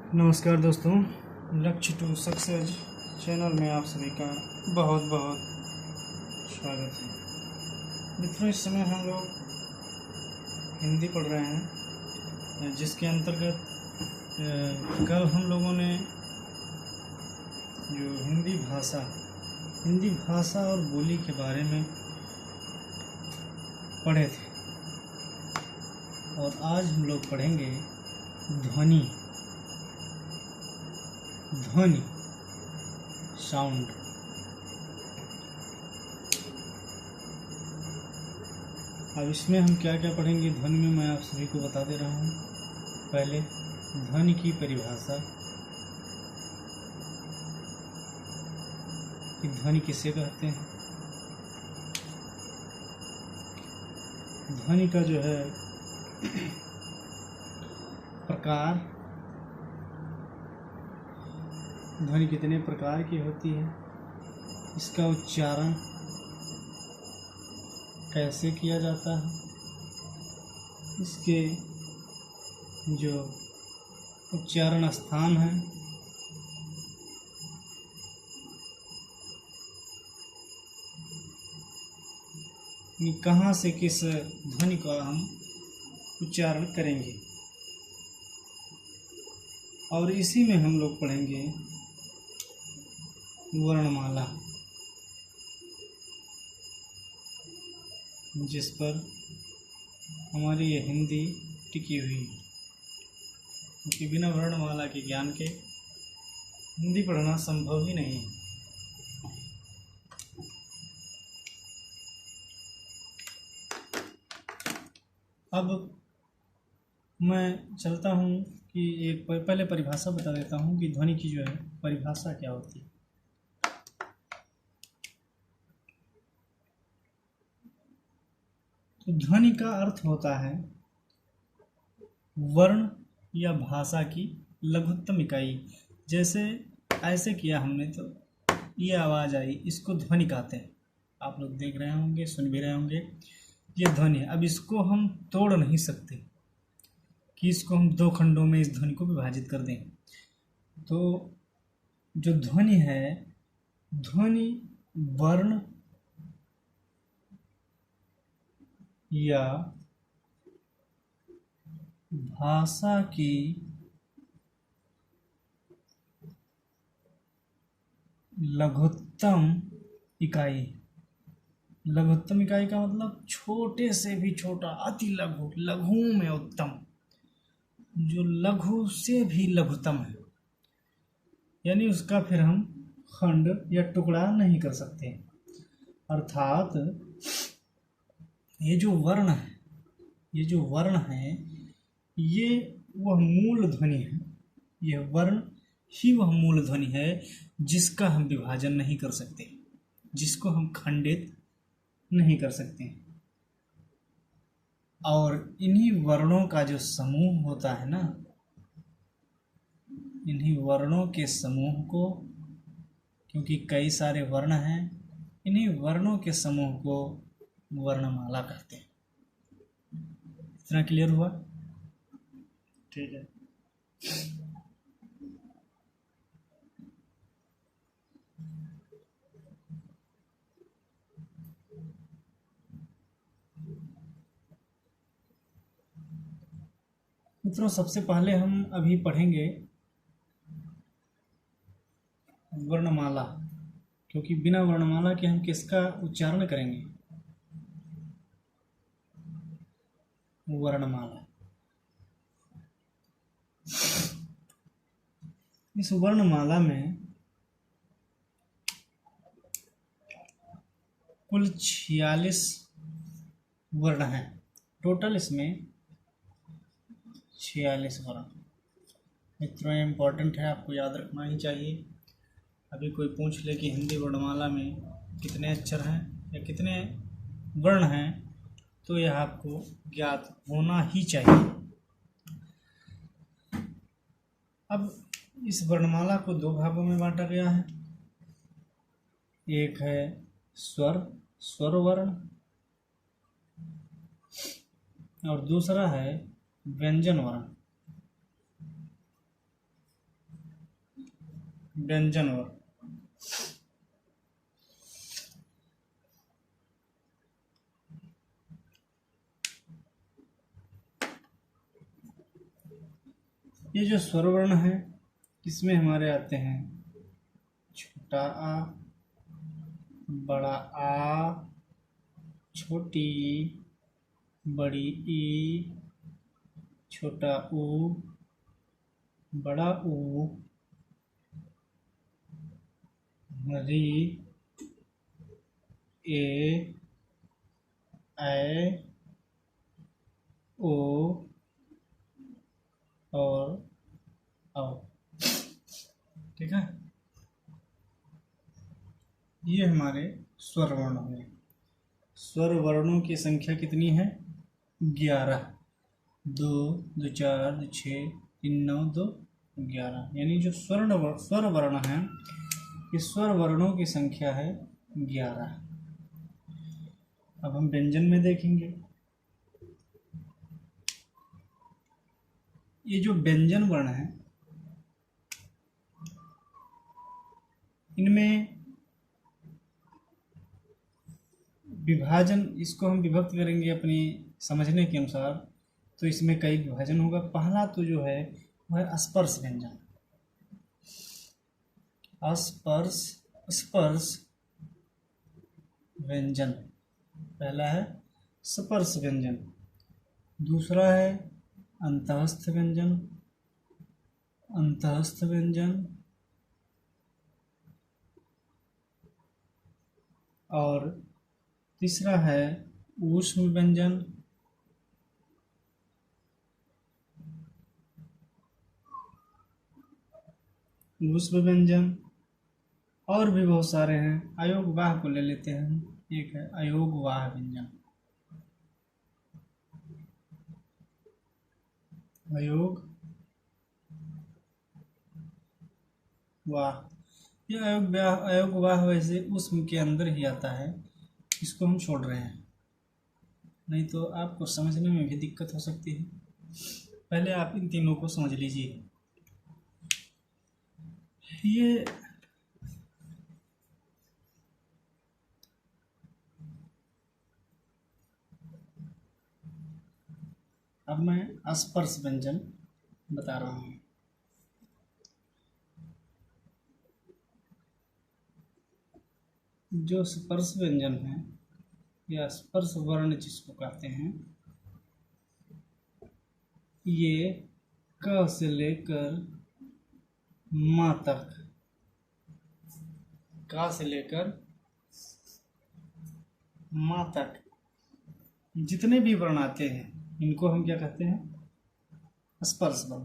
नमस्कार दोस्तों, लक्ष्य टू सक्सेस चैनल में आप सभी का बहुत बहुत स्वागत है। मित्रों, इस समय हम लोग हिंदी पढ़ रहे हैं, जिसके अंतर्गत कल हम लोगों ने जो हिंदी भाषा और बोली के बारे में पढ़े थे, और आज हम लोग पढ़ेंगे ध्वनि साउंड। अब इसमें हम क्या क्या पढ़ेंगे ध्वनि में, मैं आप सभी को बता दे रहा हूँ। पहले ध्वनि की परिभाषा कि ध्वनि किसे कहते हैं। ध्वनि का जो है प्रकार, ध्वनि कितने प्रकार की होती है, इसका उच्चारण कैसे किया जाता है, इसके जो उच्चारण स्थान है, कहाँ से किस ध्वनि का हम उच्चारण करेंगे, और इसी में हम लोग पढ़ेंगे वर्णमाला, जिस पर हमारी ये हिंदी टिकी हुई है, क्योंकि बिना वर्णमाला के ज्ञान के हिंदी पढ़ना संभव ही नहीं है। अब मैं चलता हूँ कि एक पहले परिभाषा बता देता हूँ कि ध्वनि की जो है परिभाषा क्या होती है। तो ध्वनि का अर्थ होता है वर्ण या भाषा की लघुत्तम इकाई। जैसे ऐसे किया हमने तो ये आवाज़ आई, इसको ध्वनि कहते हैं। आप लोग देख रहे होंगे, सुन भी रहे होंगे, ये ध्वनि है। अब इसको हम तोड़ नहीं सकते कि इसको हम दो खंडों में इस ध्वनि को विभाजित कर दें। तो जो ध्वनि है, ध्वनि वर्ण या भाषा की लघुत्तम इकाई। लघुत्तम इकाई का मतलब छोटे से भी छोटा, अति लघु, लघु में उत्तम, जो लघु से भी लघुत्तम है, यानी उसका फिर हम खंड या टुकड़ा नहीं कर सकते। अर्थात ये जो वर्ण है, ये वह मूल ध्वनि है, यह वर्ण ही वह मूल ध्वनि है जिसका हम विभाजन नहीं कर सकते, जिसको हम खंडित नहीं कर सकते। और इन्हीं वर्णों का जो समूह होता है ना, इन्हीं वर्णों के समूह को, क्योंकि कई सारे वर्ण हैं, इन्हीं वर्णों के समूह को वर्णमाला कहते हैं। इतना क्लियर हुआ? ठीक है। मित्रों, सबसे पहले हम अभी पढ़ेंगे वर्णमाला, क्योंकि बिना वर्णमाला के हम किसका उच्चारण करेंगे? वर्णमाला। इस वर्णमाला में कुल 46 वर्ण हैं। टोटल इसमें 46 वर्ण। मित्रों, ये इम्पोर्टेंट है, आपको याद रखना ही चाहिए। अभी कोई पूछ ले कि हिंदी वर्णमाला में कितने अक्षर हैं या कितने वर्ण हैं, तो यह आपको ज्ञात होना ही चाहिए। अब इस वर्णमाला को दो भागों में बांटा गया है। एक है स्वर वर्ण, और दूसरा है व्यंजन वर्ण। व्यंजन वर्ण। ये जो स्वर वर्ण है इसमें हमारे आते हैं छोटा आ, बड़ा आ, छोटी बड़ी ई, छोटा ऊ, बड़ा ऊ, री, ए, ऐ, ओ और औ। ठीक है, ये हमारे स्वर वर्ण हुए। स्वर वर्णों की संख्या कितनी है? 11। 2 2 4 2 6 3 9 2 11, यानी जो स्वर वर्ण है इस स्वर वर्णों की संख्या है 11। अब हम व्यंजन में देखेंगे। ये जो व्यंजन वर्ण है इनमें विभाजन, इसको हम विभक्त करेंगे अपनी समझने के अनुसार, तो इसमें कई विभाजन होगा। पहला तो जो है वह स्पर्श व्यंजन। स्पर्श स्पर्श व्यंजन पहला है स्पर्श व्यंजन। दूसरा है अंतःस्थ व्यंजन। अंतःस्थ व्यंजन और तीसरा है ऊष्म व्यंजन। ऊष्म व्यंजन और भी बहुत सारे हैं। अयोग वाह को ले लेते हैं हम। एक है अयोग वाह व्यंजन। अयोग वाह, यह अयोग वाह वैसे ऊष्म के अंदर ही आता है, इसको हम छोड़ रहे हैं, नहीं तो आपको समझने में भी दिक्कत हो सकती है। पहले आप इन तीनों को समझ लीजिए। ये अब मैं स्पर्श व्यंजन बता रहा हूँ। जो स्पर्श व्यंजन है या स्पर्श वर्ण जिसको कहते हैं, ये क से लेकर म तक, क से लेकर म तक जितने भी वर्ण आते हैं इनको हम क्या कहते हैं? स्पर्श वर्ण।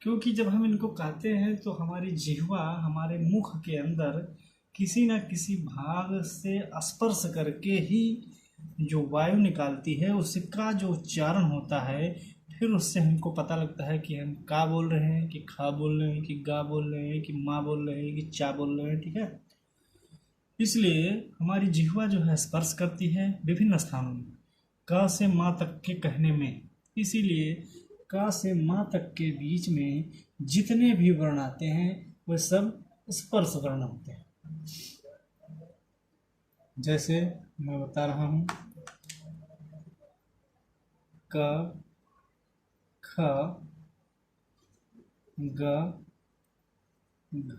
क्योंकि जब हम इनको कहते हैं तो हमारी जिह्वा हमारे मुख के अंदर किसी न किसी भाग से स्पर्श करके ही जो वायु निकालती है उसका जो उच्चारण होता है, फिर उससे हमको पता लगता है कि हम का बोल रहे हैं, कि खा बोल रहे हैं, कि गा बोल रहे हैं, कि माँ बोल रहे हैं, कि चा बोल रहे हैं। ठीक है, इसलिए हमारी जिह्वा जो है स्पर्श करती है विभिन्न स्थानों में क से माँ तक के कहने में। इसीलिए क से माँ तक के बीच में जितने भी वर्ण आते हैं वे सब स्पर्श वर्ण होते हैं। जैसे मैं बता रहा हूँ, क, ख, ग, घ,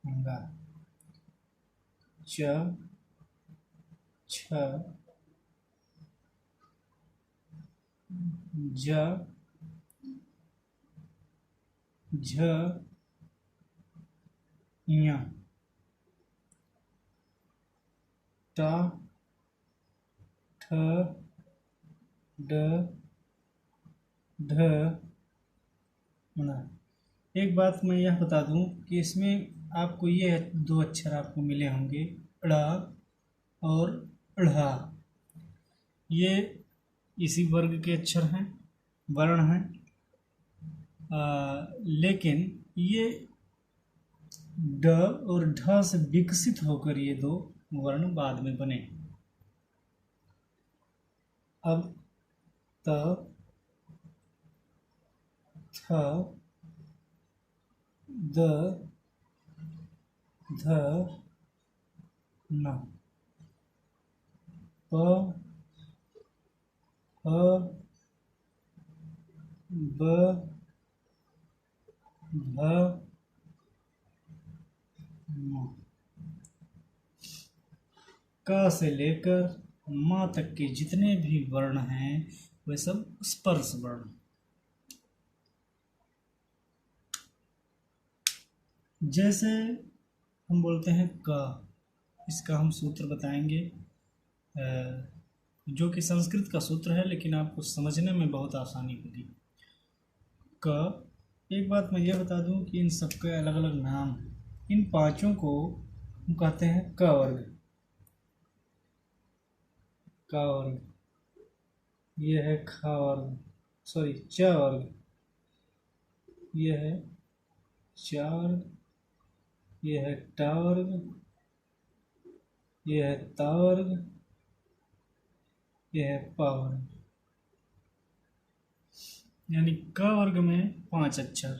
ङ, च, छ, ज, झ, ञ, ट, ठ, ड, ढ, ण। एक बात मैं यह बता दूं कि इसमें आपको ये दो अक्षर आपको मिले होंगे ड़ और ढ़। ये इसी वर्ग के अक्षर हैं, वर्ण हैं, लेकिन ये ड और ढ से विकसित होकर ये दो वर्ण बाद में बने। अब त, थ, द, ध, न, प, ह, ब, भ, म। क से लेकर माँ तक के जितने भी वर्ण हैं वे सब स्पर्श वर्ण। जैसे हम बोलते हैं क, इसका हम सूत्र बताएंगे, जो कि संस्कृत का सूत्र है लेकिन आपको समझने में बहुत आसानी होगी। क, एक बात मैं ये बता दूं कि इन सबके अलग अलग नाम हैं। इन पांचों को हम कहते हैं क वर्ग। क वर्ग, ये है ख वर्ग, सॉरी च वर्ग, ये है च वर्ग, ये है ट वर्ग, ये है त वर्ग, ये है प वर्ग। यानी क वर्ग में 5 अक्षर,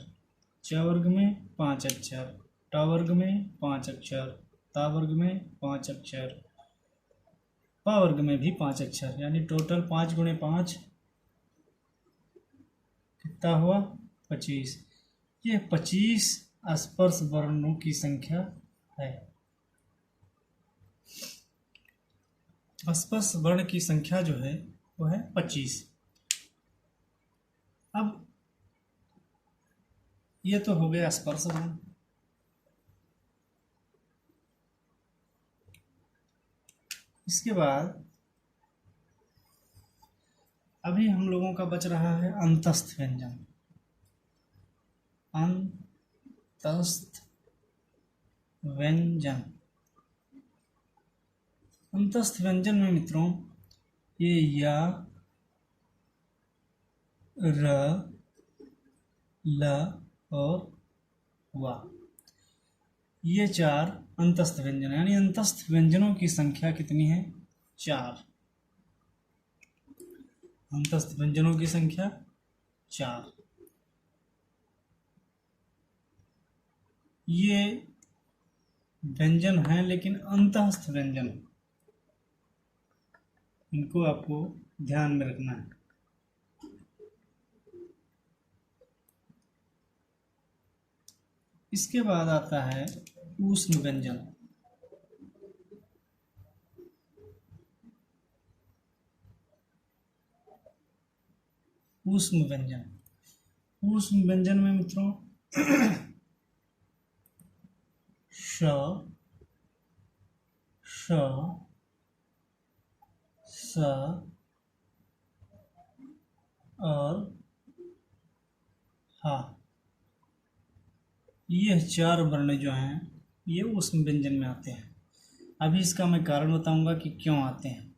च वर्ग में 5 अक्षर, ट वर्ग में 5 अक्षर, त वर्ग में 5 अक्षर, प वर्ग में भी 5 अक्षर, यानी टोटल 5 गुणे 5 कितना हुआ? 25। ये 25 स्पर्श वर्णों की संख्या है। स्पर्श वर्ण की संख्या जो है वो है 25। अब ये तो हो गया स्पर्श वर्ण। इसके बाद अभी हम लोगों का बच रहा है अंतस्थ व्यंजन। अंतस्थ व्यंजन, अंतस्थ व्यंजन में मित्रों ये या, र, ल और वा, ये 4 अंतस्थ व्यंजन, यानी अंतस्थ व्यंजनों की संख्या कितनी है? 4। अंतस्थ व्यंजनों की संख्या 4। ये व्यंजन हैं लेकिन अंतस्थ व्यंजन, इनको आपको ध्यान में रखना है। इसके बाद आता है ऊष्म व्यंजन। ऊष्म व्यंजन, ऊष्म व्यंजन में मित्रों श, श, स और हा, ये 4 वर्ण जो हैं ये ऊष्म व्यंजन में आते हैं। अभी इसका मैं कारण बताऊंगा कि क्यों आते हैं।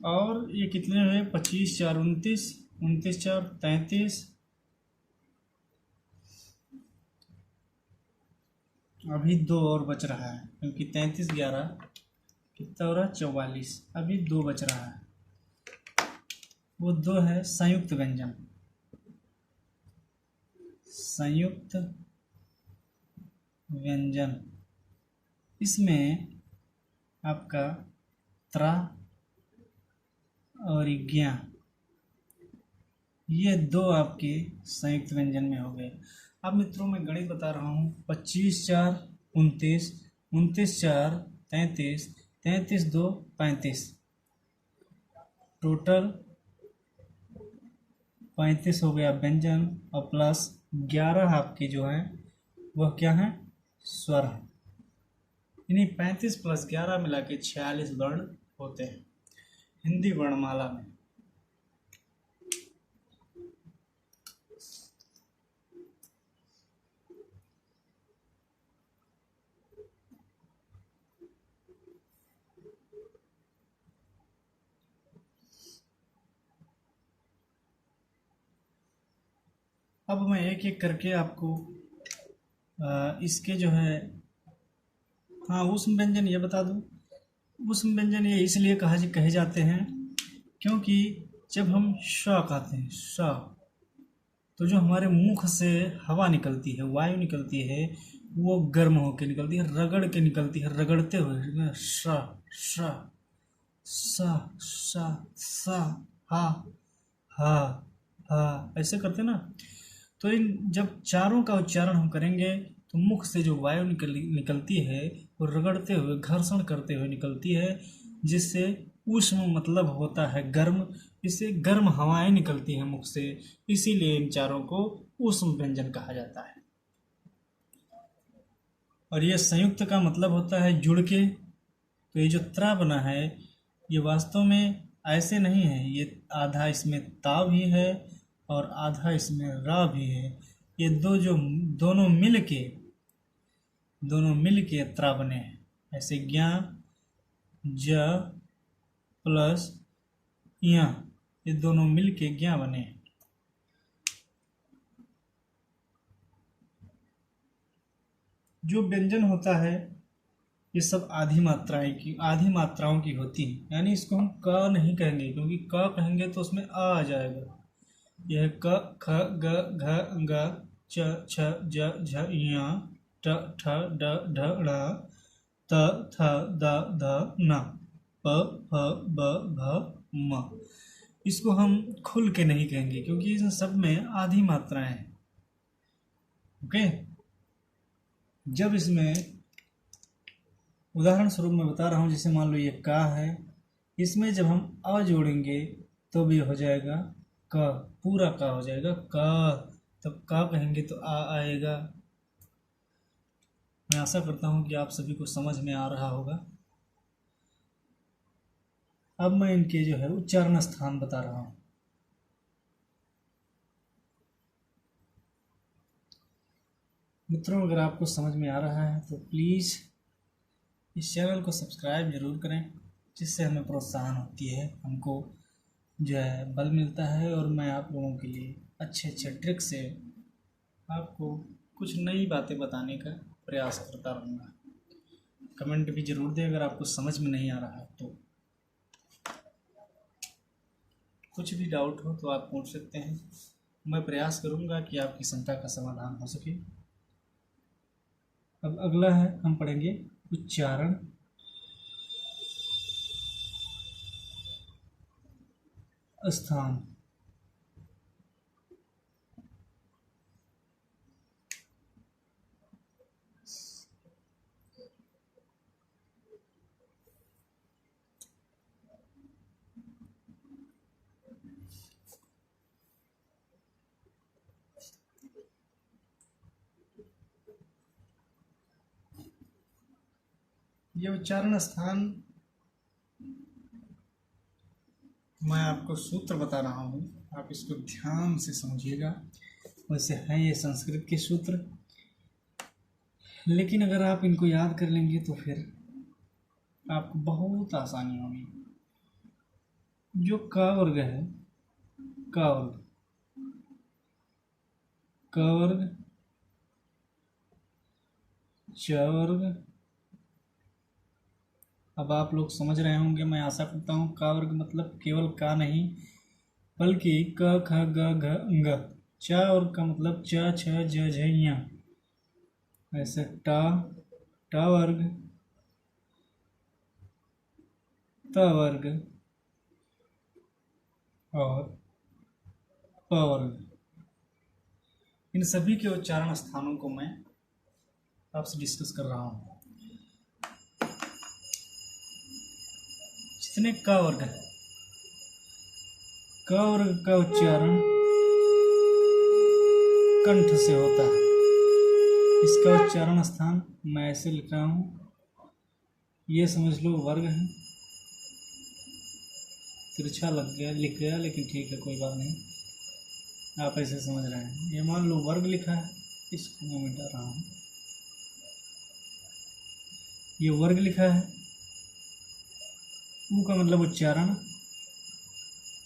और ये कितने हुए? 25 4 29, 29 4 33, अभी 2 और बच रहा है क्योंकि 33 11 कितना हो रहा है? 44। अभी 2 बच रहा है, वो 2 है संयुक्त व्यंजन। संयुक्त व्यंजन, इसमें आपका त्रा और ज्ञा, ये 2 आपके संयुक्त व्यंजन में हो गए। अब मित्रों मैं गणित बता रहा हूँ। 25 4 29, 29 4 33, 33 2 35, टोटल 35 हो गया व्यंजन, और प्लस 11 आपके जो हैं वह क्या है? स्वर है। यानी 35 + 11 मिला के 46 वर्ण होते हैं हिंदी वर्णमाला में। अब मैं एक एक करके आपको इसके जो है, हाँ ऊष्म व्यंजन ये बता दूं। ऊष्म व्यंजन ये इसलिए कहे जाते हैं क्योंकि जब हम श कहते हैं, श, तो जो हमारे मुख से हवा निकलती है, वायु निकलती है, वो गर्म होकर निकलती है, रगड़ के निकलती है, रगड़ते हुए श श स स स हा हा हा ऐसे करते ना। तो इन जब चारों का उच्चारण हम करेंगे तो मुख से जो वायु निकलती है वो रगड़ते हुए, घर्षण करते हुए निकलती है, जिससे उष्ण मतलब होता है गर्म, इससे गर्म हवाएं निकलती हैं मुख से, इसीलिए इन चारों को उष्ण व्यंजन कहा जाता है। और ये संयुक्त का मतलब होता है जुड़ के। तो ये जो त्र बना है ये वास्तव में ऐसे नहीं है, ये आधा इसमें ता भी है और आधा इसमें रा भी है। ये दोनों मिल के त्र बने हैं। ऐसे ज्ञा ज प्लस या, ये दोनों मिल के ज्ञा बने हैं। जो व्यंजन होता है ये सब आधी मात्राओं की होती है, यानी इसको हम क नहीं कहेंगे, क्योंकि क कहेंगे तो उसमें आ जाएगा। यह क ख ग घ ग च छ ज झ ञ ट ठ ड ढ ण त थ द ध न प फ ब भ म। इसको हम खुल के नहीं कहेंगे क्योंकि इन सब में आधी मात्राएं हैं। ओके, जब इसमें उदाहरण स्वरूप मैं बता रहा हूँ, जैसे मान लो ये का है, इसमें जब हम अ जोड़ेंगे तो भी हो जाएगा क, पूरा का हो जाएगा क। तब का कहेंगे तो आ आएगा। मैं आशा करता हूँ कि आप सभी को समझ में आ रहा होगा। अब मैं इनके जो है उच्चारण स्थान बता रहा हूँ। मित्रों, अगर आपको समझ में आ रहा है तो प्लीज़ इस चैनल को सब्सक्राइब जरूर करें, जिससे हमें प्रोत्साहन होती है, हमको जो है बल मिलता है, और मैं आप लोगों के लिए अच्छे अच्छे ट्रिक से आपको कुछ नई बातें बताने का प्रयास करता रहूँगा। कमेंट भी ज़रूर दें अगर आपको समझ में नहीं आ रहा है तो। कुछ भी डाउट हो तो आप पूछ सकते हैं, मैं प्रयास करूँगा कि आपकी शंका का समाधान हो सके। अब अगला है, हम पढ़ेंगे उच्चारण स्थान। ये उच्चारण स्थान मैं आपको सूत्र बता रहा हूँ, आप इसको ध्यान से समझिएगा। वैसे हैं ये संस्कृत के सूत्र, लेकिन अगर आप इनको याद कर लेंगे तो फिर आपको बहुत आसानी होगी। जो क वर्ग है, क वर्ग, क वर्ग, च वर्ग, अब आप लोग समझ रहे होंगे, मैं आशा करता हूँ। का वर्ग मतलब केवल का नहीं, बल्कि क ख ग घ ङ। च वर्ग का मतलब च छ ज झ ञ। ऐसे ट वर्ग, त वर्ग और प वर्ग। इन सभी के उच्चारण स्थानों को मैं आपसे डिस्कस कर रहा हूँ। जितने क वर्ग है, क वर्ग का उच्चारण कंठ से होता है। इसका उच्चारण स्थान मैं ऐसे लिख रहा हूँ, ये समझ लो वर्ग है। तिरछा लिख गया, लेकिन ठीक है, कोई बात नहीं, आप ऐसे समझ रहे हैं। ये मान लो वर्ग लिखा है, इसको मैं मिटा रहा हूँ। ये वर्ग लिखा है, ऊ का मतलब उच्चारण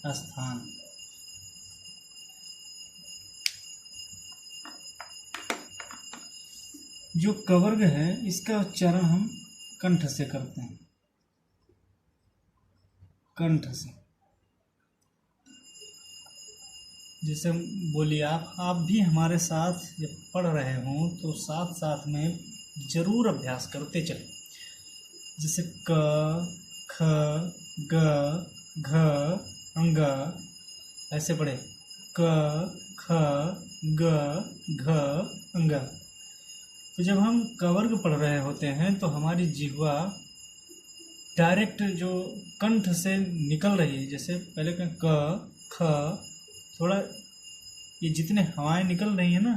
स्थान। जो कवर्ग है इसका उच्चारण हम कंठ से करते हैं, कंठ से। जैसे बोलिए आप भी हमारे साथ जब पढ़ रहे हों तो साथ साथ में जरूर अभ्यास करते चलें। जैसे क, ख, ग, घ, अंग, ऐसे पढ़े क, ख, ग, घ, अंग। तो जब हम क वर्ग पढ़ रहे होते हैं तो हमारी जिह्वा डायरेक्ट जो कंठ से निकल रही है, जैसे पहले का क, ख, थोड़ा ये जितने हवाएं निकल रही है ना,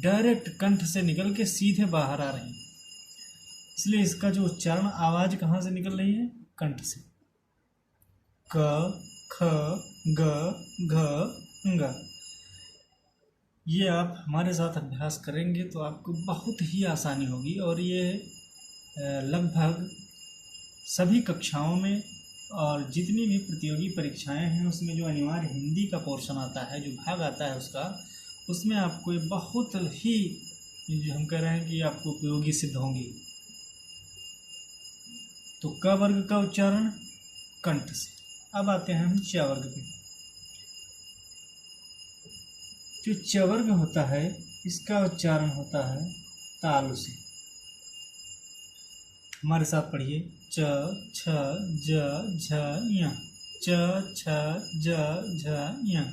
डायरेक्ट कंठ से निकल के सीधे बाहर आ रही हैं। इसलिए इसका जो उच्चारण आवाज कहाँ से निकल रही है? कंठ से। क, ख, ग, घ, अंग। ये आप हमारे साथ अभ्यास करेंगे तो आपको बहुत ही आसानी होगी, और ये लगभग सभी कक्षाओं में और जितनी भी प्रतियोगी परीक्षाएं हैं उसमें जो अनिवार्य हिंदी का पोर्शन आता है, जो भाग आता है उसका, उसमें आपको ये बहुत ही, जो हम कह रहे हैं कि आपको उपयोगी सिद्ध होंगी। तो क वर्ग का उच्चारण कंठ से। अब आते हैं हम च वर्ग पे। जो च वर्ग होता है इसका उच्चारण होता है तालु से। हमारे साथ पढ़िए च, छ, ज, झ, ञ। च, छ, ज, झ, ञ।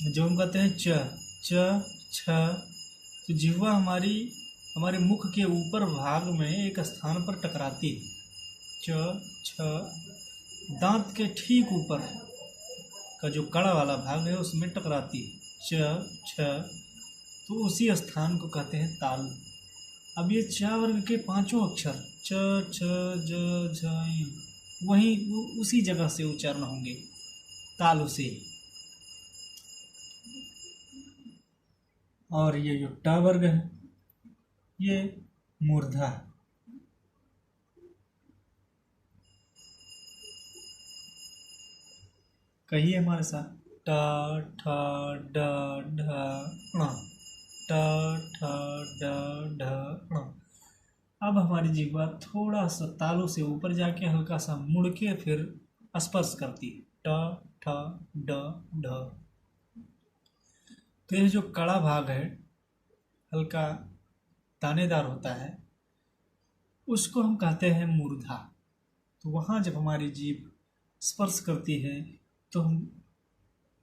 जो हम कहते हैं च, छ, तो जिह्वा हमारे मुख के ऊपर भाग में एक स्थान पर टकराती है। च, छ, दांत के ठीक ऊपर का जो कड़ा वाला भाग है उसमें टकराती है। च, छ, तो उसी स्थान को कहते हैं तालु। अब ये च वर्ग के पांचों अक्षर च, छ, ज, झ, ञ वहीं उसी जगह से उच्चारण होंगे, तालु से। और ये जो ट वर्ग है ये मूर्धा है। कहिए हमारे साथ ट, ठ, ड, ढ, ण। ट, ठ, ड, ढ, ण। अब हमारी जिह्वा थोड़ा सा तालु से ऊपर जाके हल्का सा मुड़ के फिर स्पर्श करती है। ट, ठ, ड, ढ। तो यह जो कड़ा भाग है, हल्का दानेदार होता है, उसको हम कहते हैं मूर्धा। तो वहाँ जब हमारी जीभ स्पर्श करती है तो हम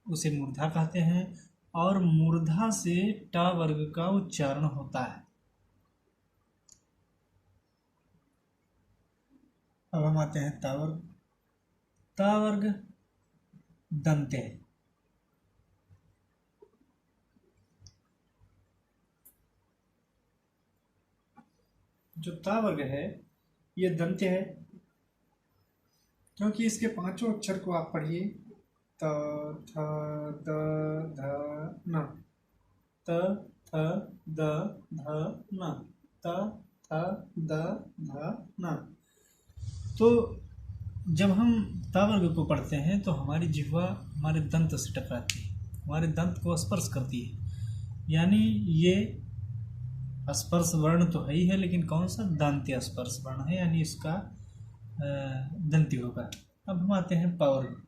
उसे मूर्धा कहते हैं, और मूर्धा से ट वर्ग का उच्चारण होता है। अब हम आते हैं ता वर्ग। ता वर्ग दंत्य है। जो ता वर्ग है ये दंत्य है, क्योंकि इसके पांचों अक्षर को आप पढ़िए त, थ, द, ध, न। त, थ, द, ध, न। त, थ, द, ध, न। तो जब हम ता वर्ग को पढ़ते हैं तो हमारी जिह्वा हमारे दंत से टकराती है, हमारे दंत को स्पर्श करती है। यानी ये स्पर्श वर्ण तो है ही है, लेकिन कौन सा? दंत्य स्पर्श वर्ण है, यानी इसका दंती होगा। अब हम आते हैं प वर्ग।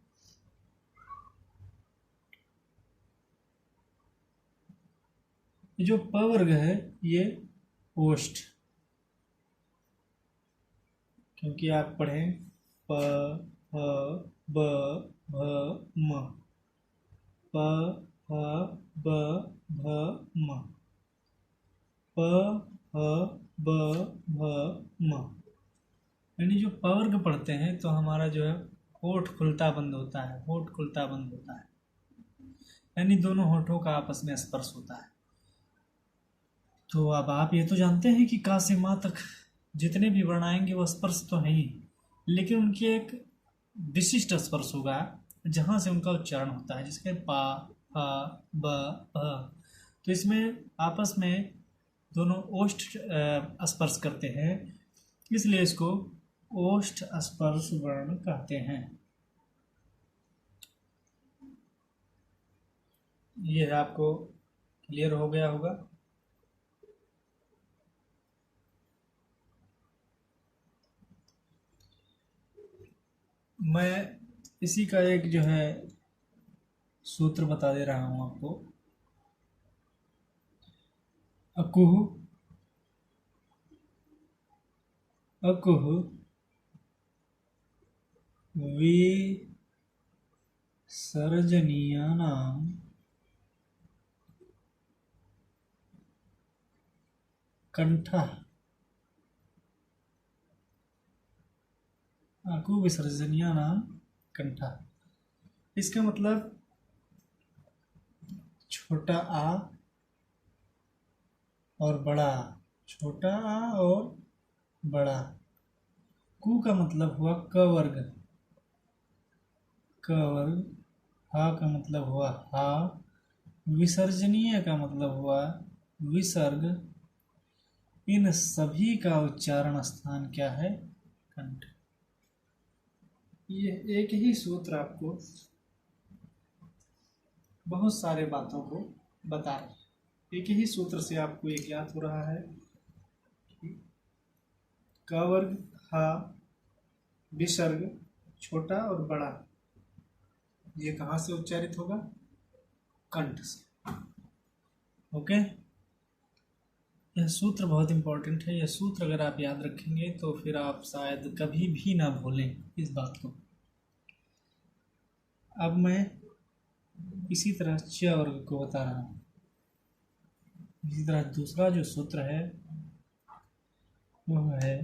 जो प वर्ग है ये ओष्ठ, क्योंकि आप पढ़ें प, ह, ब, भ, म। प, ह, ब, भ, म। प, ह, ब, भ, म। यानी जो प वर्ग पढ़ते हैं तो हमारा जो है होठ खुलता बंद होता है, होठ खुलता बंद होता है, यानी दोनों होठों का आपस में स्पर्श होता है। तो अब आप ये तो जानते हैं कि का से माँ तक जितने भी वर्ण आएंगे वो स्पर्श तो है ही, लेकिन उनकी एक विशिष्ट स्पर्श होगा जहाँ से उनका उच्चारण होता है, जिसके पा, ह, ब, भ। तो इसमें आपस में दोनों ओष्ठ स्पर्श करते हैं, इसलिए इसको ओष्ठ स्पर्श वर्ण कहते हैं। ये आपको क्लियर हो गया होगा। मैं इसी का एक जो है सूत्र बता दे रहा हूँ आपको। अकुह अकुह विसर्जनीयानां कंठः। अकुह विसर्जनीयानां कंठः, इसका मतलब छोटा आ और बड़ा आ, छोटा आ और बड़ा। कु का मतलब हुआ क वर्ग, क वर्ग। हा का मतलब हुआ हा। विसर्जनीय का मतलब हुआ विसर्ग। इन सभी का उच्चारण स्थान क्या है? कंठ। ये एक ही सूत्र आपको बहुत सारे बातों को बता रहा है। एक ही सूत्र से आपको ये ज्ञात हो रहा है कि क वर्ग, हा, विसर्ग, छोटा और बड़ा, ये कहाँ से उच्चारित होगा? कंठ से। ओके, यह सूत्र बहुत इंपॉर्टेंट है। यह सूत्र अगर आप याद रखेंगे तो फिर आप शायद कभी भी ना भूलें इस बात को। अब मैं इसी तरह च वर्ग को बता रहा हूँ। इसी तरह दूसरा जो सूत्र है वह है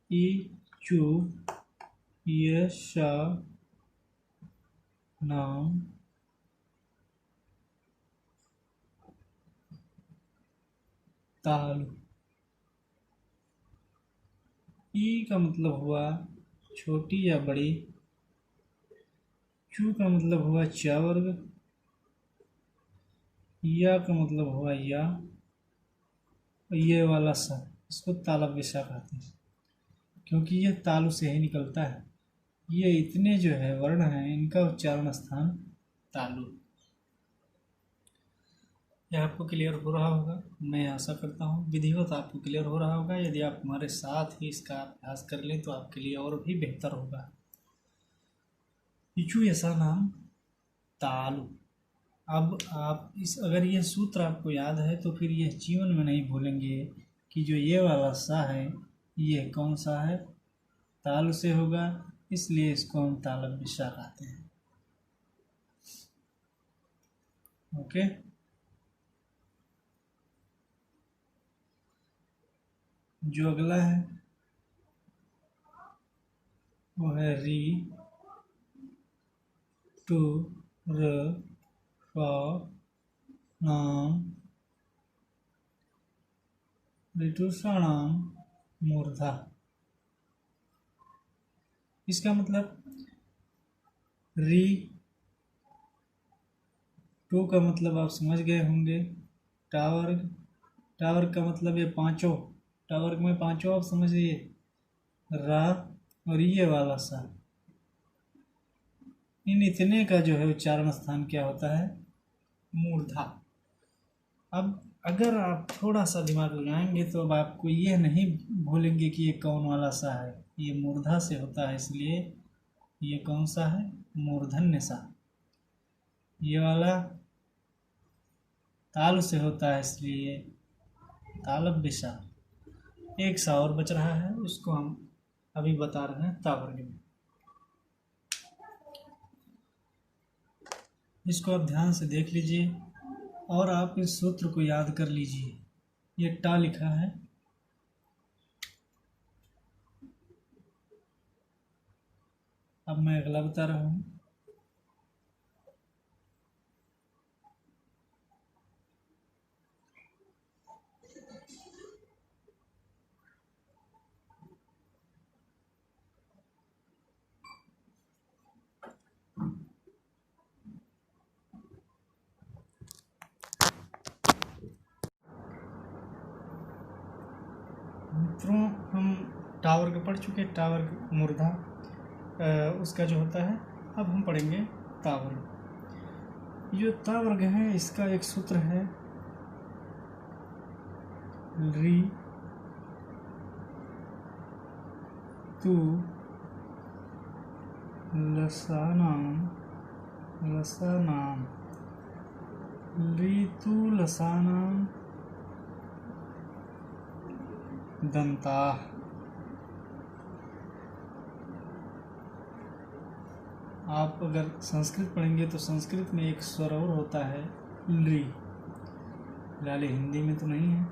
ई चू यश नाम तालु। ई का मतलब हुआ छोटी या बड़ी, चू का मतलब हुआ च वर्ग, या का मतलब हुआ या, ये वाला सा, इसको तालब विषा कहते हैं क्योंकि यह तालु से ही निकलता है। ये इतने जो है वर्ण हैं, इनका उच्चारण स्थान तालु। यह आपको क्लियर हो रहा होगा, मैं आशा करता हूँ विधिवत आपको क्लियर हो रहा होगा। यदि आप हमारे साथ ही इसका अभ्यास कर लें तो आपके लिए और भी बेहतर होगा। इचु ऐसा नाम तालु। अब आप इस अगर ये सूत्र आपको याद है तो फिर यह जीवन में नहीं भूलेंगे कि जो ये वाला सा है ये कौन सा है? तालु से होगा, इसलिए इसको हम तालब विषा कहते हैं। ओके, जो अगला है वो है री टू र फ नाम ऋतुषाणाम मूर्धा। इसका मतलब री टू का मतलब आप समझ गए होंगे, टावर्ग। टावर्ग का मतलब ये पांचों, टावर्ग में पांचों आप समझिए, रा और ये वाला सा, इन इतने का जो है उच्चारण स्थान क्या होता है? मूर्धा। अब अगर आप थोड़ा सा दिमाग लगाएंगे तो अब आपको ये नहीं भूलेंगे कि ये कौन वाला सा है। ये मूर्धा से होता है, इसलिए ये कौन सा है? मूर्धन्य सा। ये वाला तालु से होता है, इसलिए तालब विषा। एक सा और बच रहा है, उसको हम अभी बता रहे हैं तावर्ग में। इसको आप ध्यान से देख लीजिए और आप इस सूत्र को याद कर लीजिए। ये टा लिखा है, अब मैं अगला बता रहा हूँ। मित्रों, हम टावर्ग पढ़ चुके, टावर्ग मूर्धा उसका जो होता है। अब हम पढ़ेंगे तावर्ग। जो तावर्ग है इसका एक सूत्र है री तू लसानाम लसानाम, ऋतु लसानाम दंताः। आप अगर संस्कृत पढ़ेंगे तो संस्कृत में एक स्वर और होता है ली, फिलहाल हिंदी में तो नहीं है,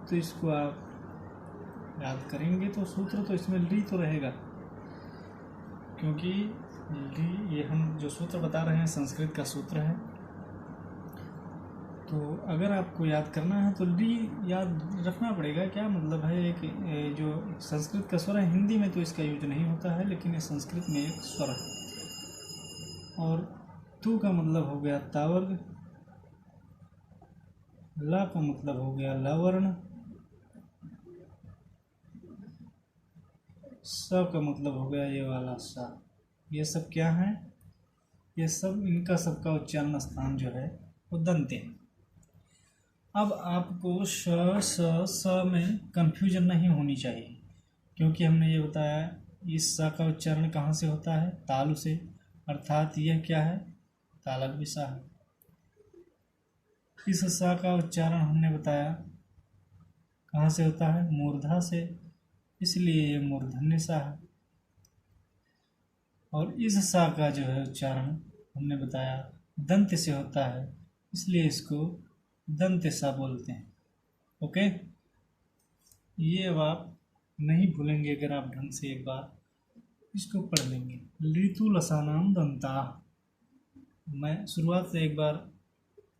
तो इसको आप याद करेंगे तो सूत्र तो इसमें ली तो रहेगा, क्योंकि ली ये हम जो सूत्र बता रहे हैं संस्कृत का सूत्र है। तो अगर आपको याद करना है तो ली याद रखना पड़ेगा। क्या मतलब है, एक जो संस्कृत का स्वर है, हिंदी में तो इसका यूज नहीं होता है, लेकिन ये संस्कृत में एक स्वर है। और तू का मतलब हो गया तावर्ग, ला का मतलब हो गया लवर्ण, स का मतलब हो गया ये वाला सा। ये सब क्या है, ये सब इनका सबका उच्चारण स्थान जो है वो दंते हैं। अब आपको श स में कंफ्यूजन नहीं होनी चाहिए, क्योंकि हमने ये बताया इस स का उच्चारण कहाँ से होता है, तालु से, अर्थात यह क्या है, तालव्य सा है। इस स का उच्चारण हमने बताया कहाँ से होता है, मूर्धा से, इसलिए ये मूर्धन्य सा है। और इस सा का जो है उच्चारण हमने बताया दंत से होता है, इसलिए इसको दंत सा बोलते हैं। ओके, ये अब आप नहीं भूलेंगे अगर आप ढंग से एक बार इसको पढ़ लेंगे। ऋतु लसानाम दंता। मैं शुरुआत से एक बार,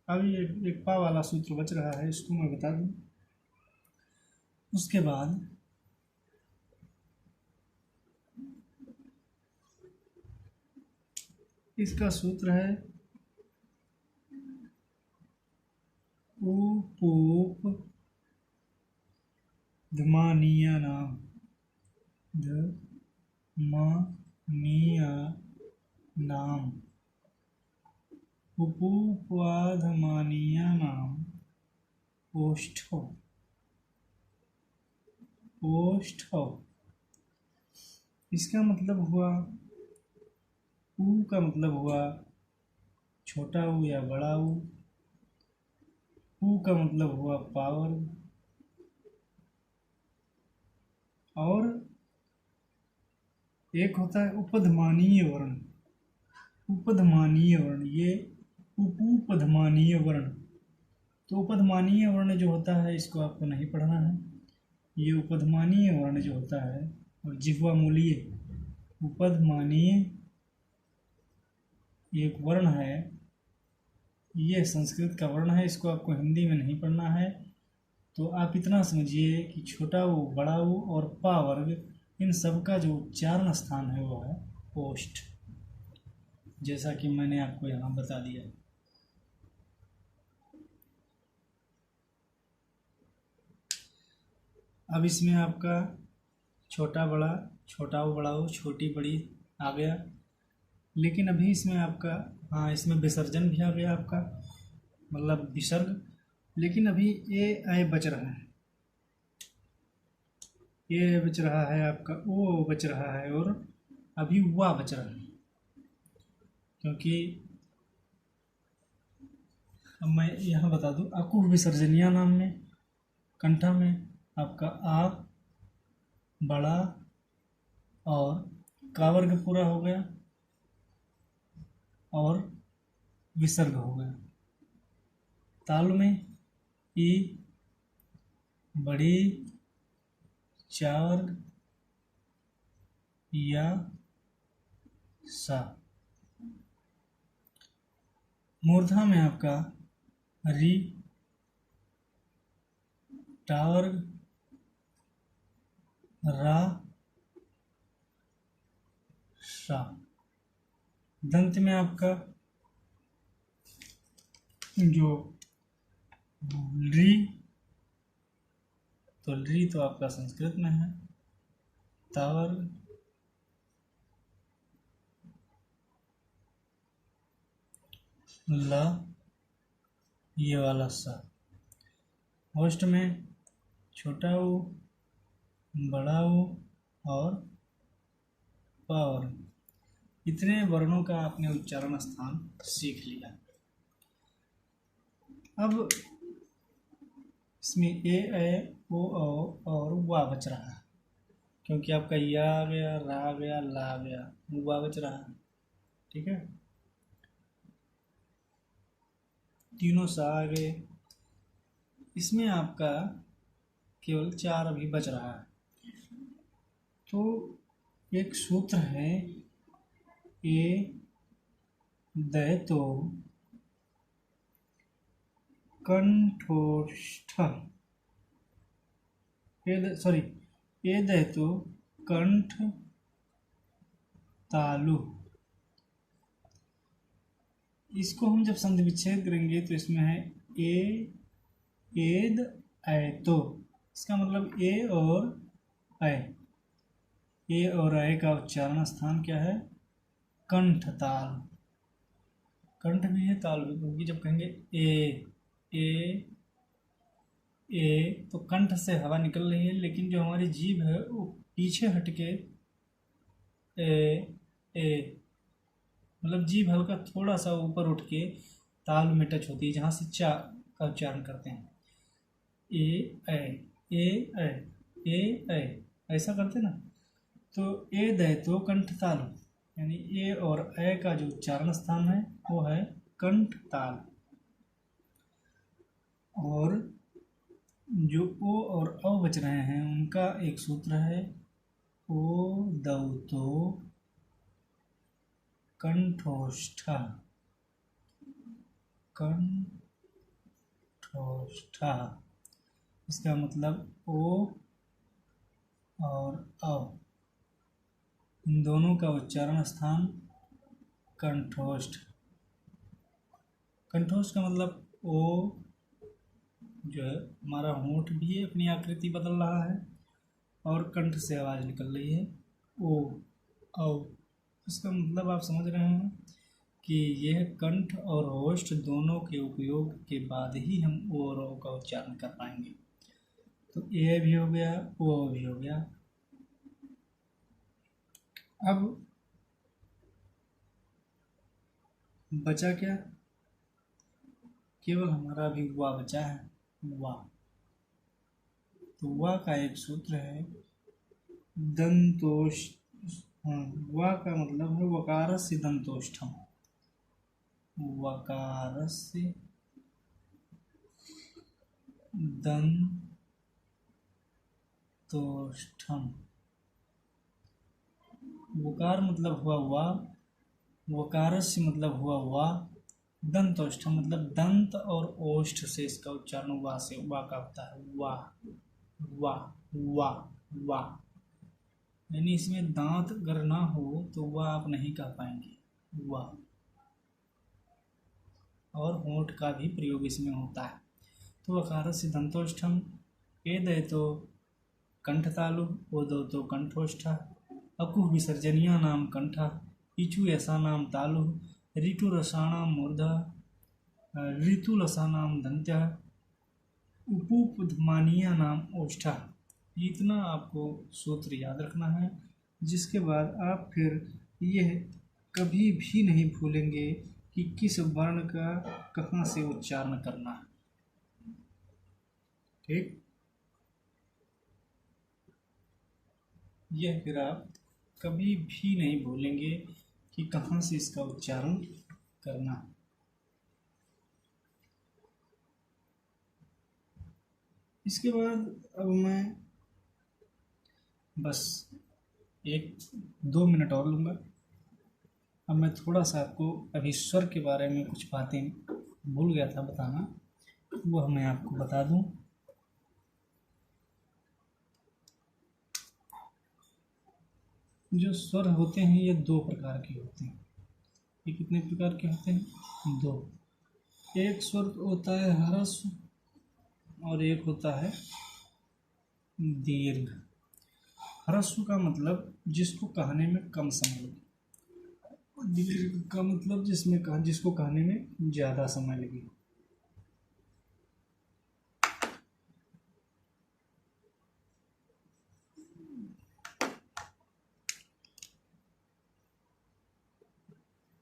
अभी एक पा वाला सूत्र बच रहा है, इसको मैं बता दूं, उसके बाद इसका सूत्र है उपूप धमानिया नाम, धमानिया नाम, उपूपवाधमानिया नाम ओष्ठो, ओष्ठो। इसका मतलब हुआ, ऊ का मतलब हुआ छोटा ऊ या बड़ा ऊ, ऊ का मतलब हुआ पावर, और एक होता है उपधमानीय वर्ण। उपधमानीय वर्ण, ये उपधमानीय वर्ण, तो उपधमानीय वर्ण जो होता है इसको आपको नहीं पढ़ना है। ये उपधमानीय वर्ण जो होता है, और जिह्वा मूलीय उपधमानीय एक वर्ण है, ये संस्कृत का वर्ण है, इसको आपको हिंदी में नहीं पढ़ना है। तो आप इतना समझिए कि छोटा वो, बड़ा वो और पा वर्ग, इन सब का जो उच्चारण स्थान है वो है ओष्ठ, जैसा कि मैंने आपको यहाँ बता दिया। अब इसमें आपका छोटा बड़ा, छोटा वो बड़ा वो, छोटी बड़ी आ गया, लेकिन अभी इसमें आपका, हाँ इसमें विसर्जन भी आ गया आपका, मतलब विसर्ग, लेकिन अभी ए ऐ बच रहा है, ये बच रहा है आपका, ओ बच रहा है, और अभी वा बच रहा है। क्योंकि अब मैं यहाँ बता दूँ, अकुह विसर्जनिया नाम में कंठा में आपका आ बड़ा और का वर्ग पूरा हो गया और विसर्ग हो गया। ताल में ई बड़ी चा वर्ग या सा। मूर्धा में आपका री टा वर्ग रा सा। दंत में आपका जो री, तो री तो आपका संस्कृत में है, तावर ला, ये वाला सा। होस्ट में छोटा ऊ, बड़ा ऊ और पावर, इतने वर्णों का आपने उच्चारण स्थान सीख लिया। अब इसमें ए ओ और वा बच रहा है, क्योंकि आपका या आ गया, रा आ गया, ला आ गया, वा बच रहा है। ठीक है, तीनों सा आ गए। इसमें आपका केवल 4 अभी बच रहा है। तो एक सूत्र है ए दयतो कंठोष्ठ, ए दयतो कंठ तालु। इसको हम जब संधि विच्छेद करेंगे तो इसमें है ए एद ऐतो। इसका मतलब ए और ऐ, ए और ऐ का उच्चारण स्थान क्या है? कंठ ताल। कंठ भी है, ताल भी, क्योंकि जब कहेंगे ए तो कंठ से हवा निकल रही है, लेकिन जो हमारी जीभ है वो पीछे हटके ए मतलब जीभ हल्का थोड़ा सा ऊपर उठ के ताल में टच होती है, जहाँ से चा का उच्चारण करते हैं। ए ऐ ऐसा करते ना। तो ए दय तो कंठ ताल, यानी ए और ऐ का जो उच्चारण स्थान है वो है कंठ ताल। और जो ओ और अ बच रहे हैं उनका एक सूत्र है ओ दौतो कंठोष्ठ। कंठोष्ठ, इसका मतलब ओ और अ, इन दोनों का उच्चारण स्थान कंठोष्ठ। कंठोष्ठ का मतलब ओ जो है हमारा होंठ भी अपनी आकृति बदल रहा है और कंठ से आवाज़ निकल रही है ओ औ। इसका मतलब आप समझ रहे हैं कि यह कंठ और ओष्ठ दोनों के उपयोग के बाद ही हम ओ और ओ का उच्चारण कर पाएंगे। तो ए भी हो गया, ओ भी हो गया। अब बचा क्या? केवल हमारा अभी वा बचा है, वा। तो वा का एक सूत्र है दंतोष। हाँ, वा का मतलब है वकारस्य दंतोष्ठम। वकारस्य दंतोष्ठम। वकार मतलब हुआ वा, वकारस्य मतलब हुआ वा, दंतोष्ठम मतलब दंत और ओष्ठ से इसका उच्चारण वा से, वा का होता है वा वा वा वा। यानी इसमें दांत अगर ना हो तो वह आप नहीं कह पाएंगे, वह। और होंठ का भी प्रयोग इसमें होता है। तो अकारस्य दंतोष्ठम, ए दय तो कंठतालु, ओ दो तो कंठोष्ठ, अकुह विसर्जनीय नाम कंठ, इचु ऐसा नाम तालु, ऋतु रसाणाम मूर्ध, ऋतु लसानाम दंत्य, उपुपधमानीय नाम ओष्ठा। इतना आपको सूत्र याद रखना है, जिसके बाद आप फिर यह कभी भी नहीं भूलेंगे कि किस वर्ण का कहाँ से उच्चारण करना है। ठीक, यह फिर आप कभी भी नहीं भूलेंगे कि कहाँ से इसका उच्चारण करना है। इसके बाद अब मैं बस 1-2 मिनट और लूँगा। अब मैं थोड़ा सा आपको अभी स्वर के बारे में कुछ बातें भूल गया था बताना, वह मैं आपको बता दूं। जो स्वर होते हैं ये 2 प्रकार के होते हैं। ये कितने प्रकार के होते हैं? 2। एक स्वर होता है ह्रस्व और एक होता है दीर्घ। ह्रस्व का मतलब जिसको कहने में कम समय लगे, दीर्घ का मतलब जिसको कहने में ज़्यादा समय लगे।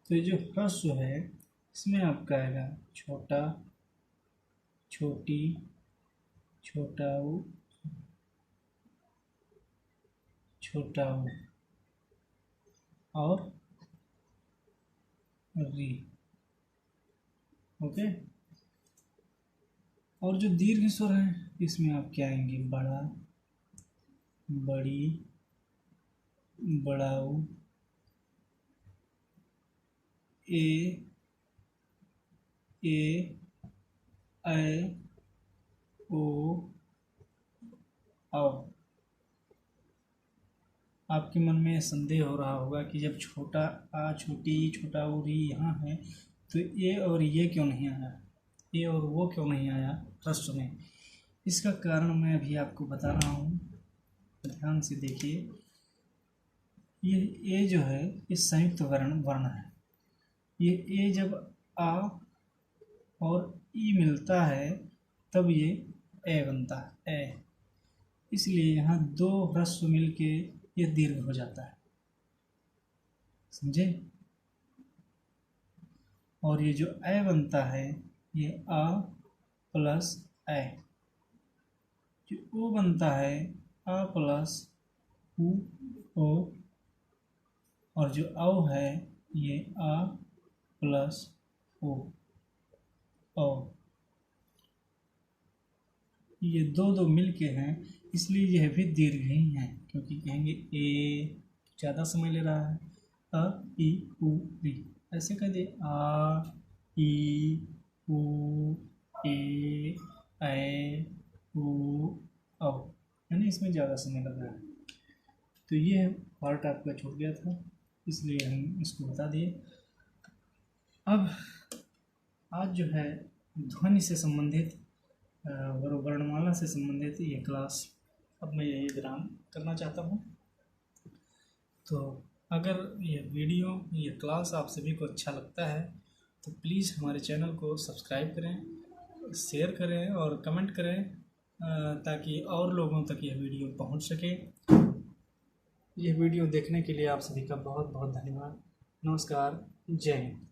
तो ये जो ह्रस्व है इसमें आपका आएगा छोटा, छोटी, छोटा ऊ, छोटा ऊ और री। ओके। और जो दीर्घ स्वर है इसमें आप क्या आएंगे, बड़ा, बड़ी, बड़ाऊ, ए, ओ, औ। आपके मन में संदेह हो रहा होगा कि जब छोटा आ, छोटी, छोटा ऊ, री यहाँ है तो ए और ये क्यों नहीं आया, ए और वो क्यों नहीं आया ह्रस्व में। इसका कारण मैं अभी आपको बता रहा हूँ, ध्यान से देखिए। ये ए जो है ये संयुक्त वर्ण है। ये ए जब आ और ई मिलता है तब ये ए बनता है, ए। इसलिए यहाँ दो ह्रस्व मिलके ये दीर्घ हो जाता है, समझे। और ये जो ए बनता है ये आ प्लस ए, जो ओ बनता है आ प्लस उ, ओ, और जो औ है ये आ प्लस ओ, औ। ये दो मिलके हैं इसलिए यह भी दीर्घ ही है, क्योंकि कहेंगे ए ज़्यादा समय ले रहा है, अ ई उ री। ऐसे कह दे आ ई उ ए उ औ, यानी इसमें ज़्यादा समय लग रहा है। तो ये पार्ट आपका छूट गया था, इसलिए हम इसको बता दिए। अब आज जो है ध्वनि से संबंधित वर्णमाला से संबंधित ये क्लास अब मैं यही विराम करना चाहता हूँ। तो अगर ये वीडियो, ये क्लास आप सभी को अच्छा लगता है तो प्लीज़ हमारे चैनल को सब्सक्राइब करें, शेयर करें और कमेंट करें, ताकि और लोगों तक यह वीडियो पहुंच सके। यह वीडियो देखने के लिए आप सभी का बहुत बहुत धन्यवाद। नमस्कार, जय हिंद।